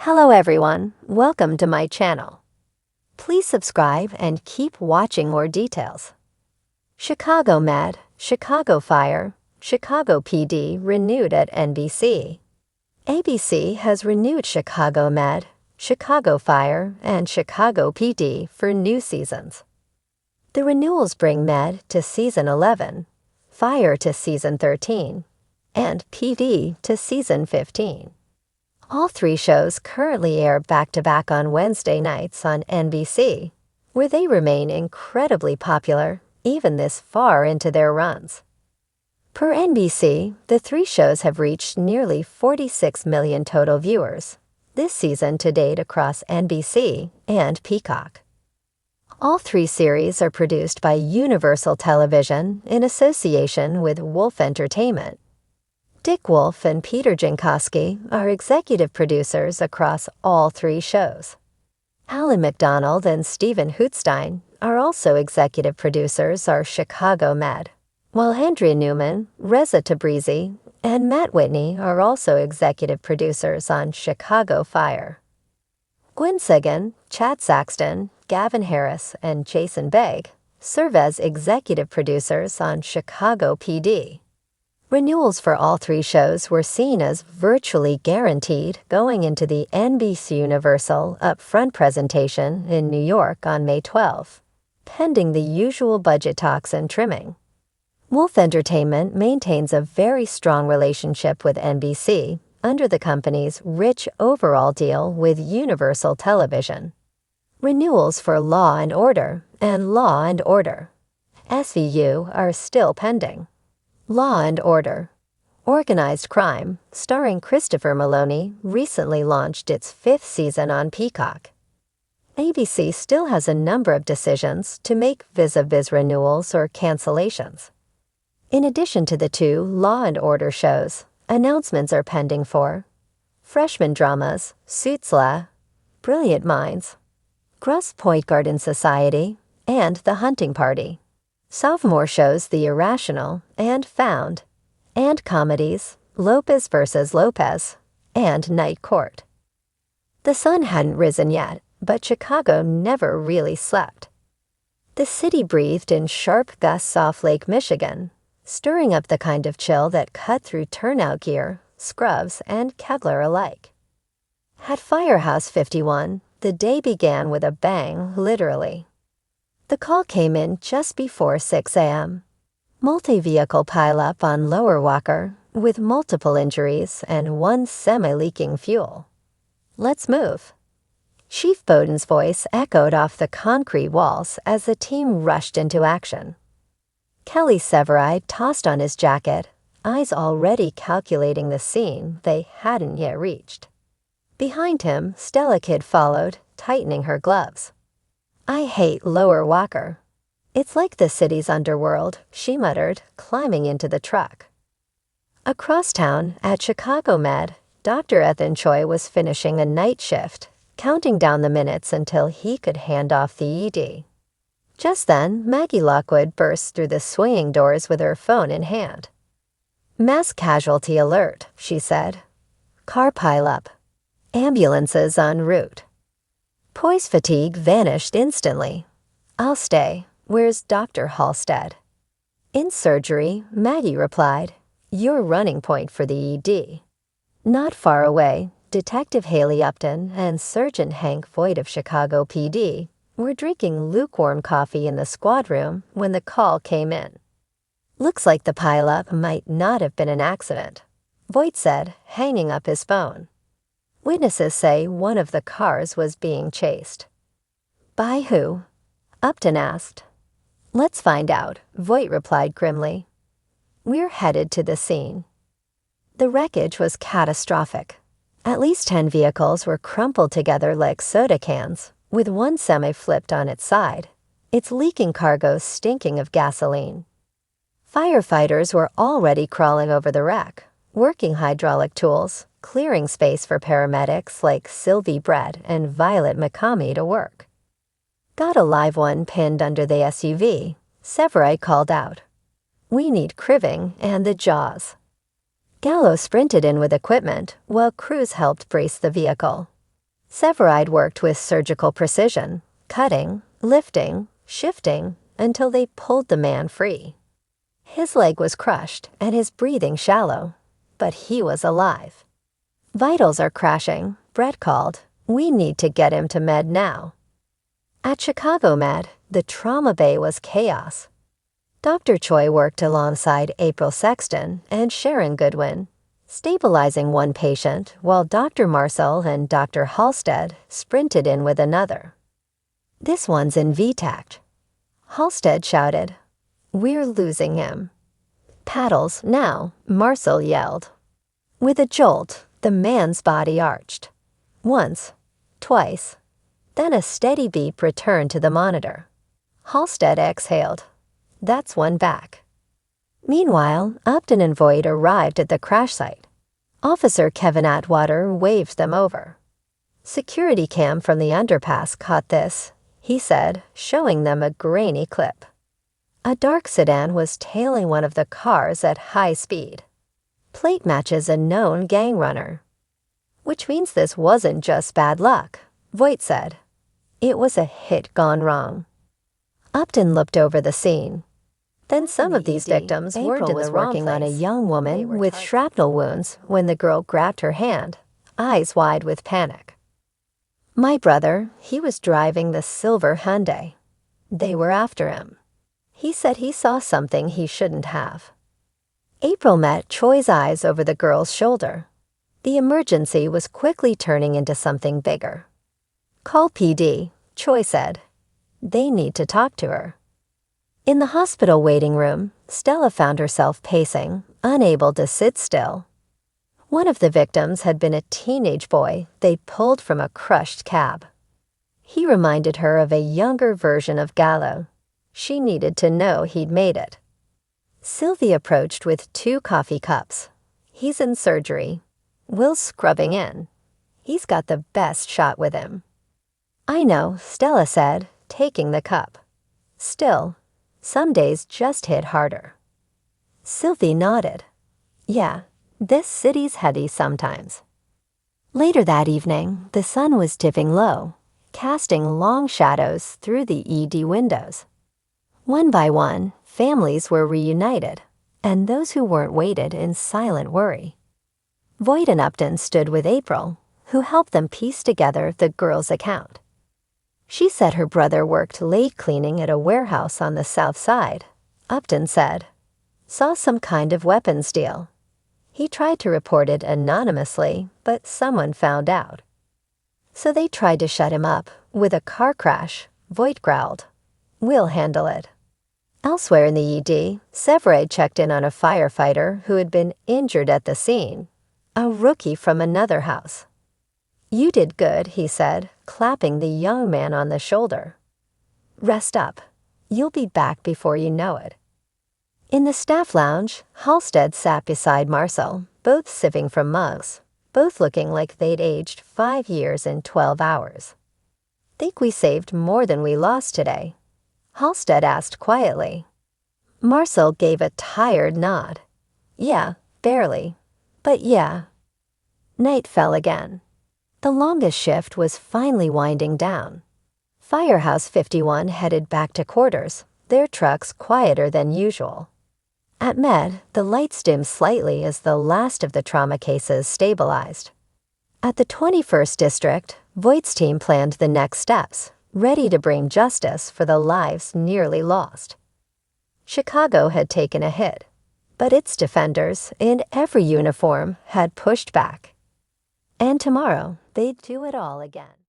Hello everyone, welcome to my channel. Please subscribe and keep watching more details. Chicago Med, Chicago Fire, Chicago PD renewed at NBC. ABC has renewed Chicago Med, Chicago Fire, and Chicago PD for new seasons. The renewals bring Med to season 11, Fire to season 13, and PD to season 15. All three shows currently air back-to-back on Wednesday nights on NBC, where they remain incredibly popular even this far into their runs. Per NBC, the three shows have reached nearly 46 million total viewers this season to date across NBC and Peacock. All three series are produced by Universal Television in association with Wolf Entertainment. Dick Wolf and Peter Jankowski are executive producers across all three shows. Alan McDonald and Stephen Hootstein are also executive producers on Chicago Med, while Andrea Newman, Reza Tabrizi, and Matt Whitney are also executive producers on Chicago Fire. Gwen Sigan, Chad Saxton, Gavin Harris, and Jason Begg serve as executive producers on Chicago PD. Renewals for all three shows were seen as virtually guaranteed going into the NBC Universal upfront presentation in New York on May 12, pending the usual budget talks and trimming. Wolf Entertainment maintains a very strong relationship with NBC under the company's rich overall deal with Universal Television. Renewals for Law and Order and Law and Order SVU are still pending. Law and Order, Organized Crime, starring Christopher Maloney, recently launched its fifth season on Peacock. ABC still has a number of decisions to make vis-a-vis renewals or cancellations. In addition to the two Law and Order shows, announcements are pending for freshman dramas, Suits La, Brilliant Minds, Grosse Pointe Garden Society, and The Hunting Party. Sophomore shows The Irrational and Found, and comedies Lopez vs. Lopez and Night Court. The sun hadn't risen yet, but Chicago never really slept. The city breathed in sharp gusts off Lake Michigan, stirring up the kind of chill that cut through turnout gear, scrubs, and Kevlar alike. At Firehouse 51, the day began with a bang, literally. The call came in just before 6 a.m. Multi-vehicle pileup on Lower Walker with multiple injuries and one semi-leaking fuel. Let's move. Chief Bowden's voice echoed off the concrete walls as the team rushed into action. Kelly Severide tossed on his jacket, eyes already calculating the scene they hadn't yet reached. Behind him, Stella Kidd followed, tightening her gloves. I hate Lower Walker. It's like the city's underworld, she muttered, climbing into the truck. Across town, at Chicago Med, Dr. Ethan Choi was finishing a night shift, counting down the minutes until he could hand off the ED. Just then, Maggie Lockwood burst through the swinging doors with her phone in hand. Mass casualty alert, she said. Car pileup. Ambulances en route. Poise fatigue vanished instantly. I'll stay. Where's Dr. Halstead? In surgery, Maggie replied, Your running point for the ED. Not far away, Detective Haley Upton and Surgeon Hank Voigt of Chicago PD were drinking lukewarm coffee in the squad room when the call came in. Looks like the pileup might not have been an accident, Voigt said, hanging up his phone. Witnesses say one of the cars was being chased. By who? Upton asked. Let's find out, Voigt replied grimly. We're headed to the scene. The wreckage was catastrophic. At least 10 vehicles were crumpled together like soda cans, with one semi flipped on its side, its leaking cargo stinking of gasoline. Firefighters were already crawling over the wreck, working hydraulic tools, clearing space for paramedics like Sylvie Brett and Violet McCamey to work. Got a live one pinned under the SUV, Severide called out. We need cribing and the jaws. Gallo sprinted in with equipment while crews helped brace the vehicle. Severide worked with surgical precision, cutting, lifting, shifting, until they pulled the man free. His leg was crushed and his breathing shallow, but he was alive. "Vitals are crashing," Brett called. "We need to get him to med now." At Chicago Med, the trauma bay was chaos. Dr. Choi worked alongside April Sexton and Sharon Goodwin, stabilizing one patient while Dr. Marcel and Dr. Halstead sprinted in with another. "This one's in VTAC." Halstead shouted, "We're losing him." "Paddles, now," Marcel yelled. With a jolt, the man's body arched. Once, twice, then a steady beep returned to the monitor. Halstead exhaled. "That's one back." Meanwhile, Upton and Voigt arrived at the crash site. Officer Kevin Atwater waved them over. "Security cam from the underpass caught this," he said, showing them a grainy clip. A dark sedan was tailing one of the cars at high speed. Plate matches a known gang runner. "Which means this wasn't just bad luck," Voigt said. "It was a hit gone wrong." Upton looked over the scene. Then some of these victims weren't in the wrong place. Working on a young woman with shrapnel wounds when the girl grabbed her hand, eyes wide with panic. "My brother, he was driving the silver Hyundai. They were after him. He said he saw something he shouldn't have." April met Choi's eyes over the girl's shoulder. The emergency was quickly turning into something bigger. "Call PD," Choi said. "They need to talk to her." In the hospital waiting room, Stella found herself pacing, unable to sit still. One of the victims had been a teenage boy they'd pulled from a crushed cab. He reminded her of a younger version of Gallo. She needed to know he'd made it. Sylvie approached with 2 coffee cups. "He's in surgery. Will's scrubbing in. He's got the best shot with him." "I know," Stella said, taking the cup. "Still, some days just hit harder." Sylvie nodded. "Yeah, this city's heady sometimes." Later that evening, the sun was dipping low, casting long shadows through the ED windows. One by one, families were reunited, and those who weren't waited in silent worry. Voigt and Upton stood with April, who helped them piece together the girl's account. She said her brother worked late cleaning at a warehouse on the south side. Upton said, "Saw some kind of weapons deal. He tried to report it anonymously, but someone found out. So they tried to shut him up. With a car crash," Voigt growled. "We'll handle it." Elsewhere in the ED, Severide checked in on a firefighter who had been injured at the scene, a rookie from another house. "You did good," he said, clapping the young man on the shoulder. "Rest up. You'll be back before you know it." In the staff lounge, Halstead sat beside Marcel, both sipping from mugs, both looking like they'd aged 5 years in 12 hours. "Think we saved more than we lost today?" Halstead asked quietly. Marcel gave a tired nod. "Yeah, barely. But yeah." Night fell again. The longest shift was finally winding down. Firehouse 51 headed back to quarters, their trucks quieter than usual. At Med, the lights dimmed slightly as the last of the trauma cases stabilized. At the 21st District, Voigt's team planned the next steps, ready to bring justice for the lives nearly lost. Chicago had taken a hit, but its defenders, in every uniform, had pushed back. And tomorrow, they'd do it all again.